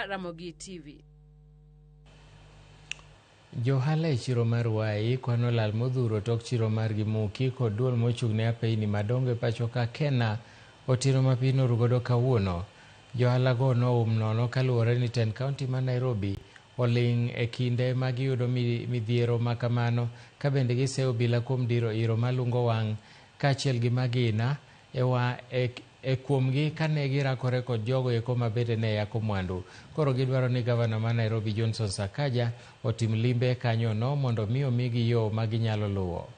Ramogi TV. Johala e chiro mar Wai kwano lal modhuro tok chiro mar Gimuki kod duol mochung'ne apeyni madongo e pacho ka Kena otiro mapino rugodo kawuono. Johala go noum nono kaluwore ni Ten County ma Nairobi oling' e kinde ma giyudo midhiero makamano ka bende giseo bila kuom diro iro malungo wang' kaachiel gi magina e kuomgi kane girakore kod jogo eko mabende ne yako mwandu. Koro gidwaro ni gavana ma Nairobi Johnson Sakaja otim limbe kanyono mondo mi omigi yo ma ginyalo luwo.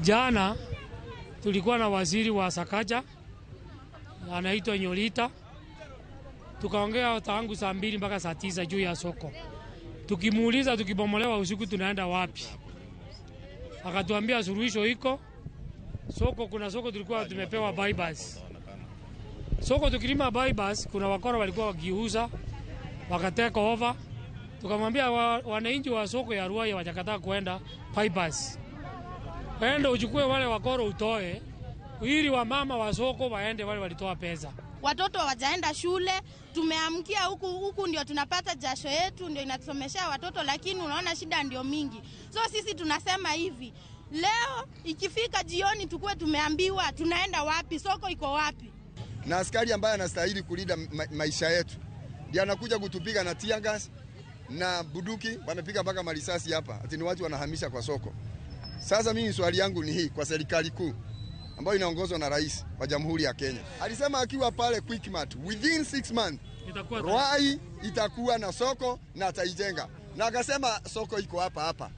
Jana tulikuwa na waziri wa Sakaja anaitwa Nyolita, tukaongea tangu saa 2 mpaka saa 9 juu ya soko. Tukimuuliza tukibomolewa usiku tunaenda wapi, akatuambia suluhisho iko soko. Kuna soko tulikuwa tumepewa bypass, soko tukilima bypass, kuna wakora walikuwa wakiuza wakateka over. Tukamwambia wananchi wa soko ya Ruai wajakataa kuenda bypass, waende uchukue wale wakora utoe, ili wa mama wa soko waende wale walitoa pesa. Watoto hawajaenda shule, tumeamkia huku ndio tunapata jasho yetu ndio inatusomesha watoto, lakini unaona shida ndio mingi. So sisi tunasema hivi, leo ikifika jioni tukue tumeambiwa tunaenda wapi, soko iko wapi. Na askari ambaye anastahili kulinda maisha yetu ndiye anakuja kutupiga na tear gas na buduki, wamepiga mpaka marisasi hapa, ati ni watu wanahamisha kwa soko. Sasa mimi swali yangu ni hii kwa serikali kuu ambayo inaongozwa na rais wa Jamhuri ya Kenya. Alisema akiwa pale Quickmart within 6 months Ruai itakuwa na soko na ataijenga. Na akasema soko iko hapa.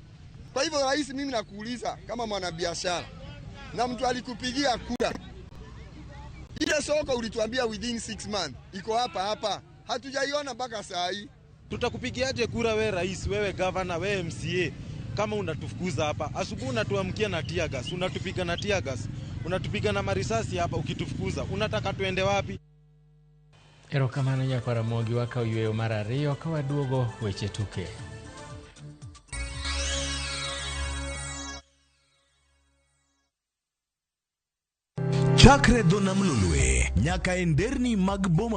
Kwa hivyo rais, mimi nakuuliza kama mwanabiashara na mtu alikupigia kura, ile soko ulituambia within 6 months iko hapa. Hatujaiona mpaka saa hii. Tutakupigiaje kura wewe rais, wewe governor, wewe MCA kama unatufukuza hapa? Asubuhi unatuamkia na tear gas, unatupiga na tear gas, unatupiga na marisasi hapa ukitufukuza. Unataka tuende wapi? Erokamano nyakora Mogi waka uyweyo mar ariyo ka waduogo weche tuke. Chakre dho nam lolwe nyaka e nderni mag boma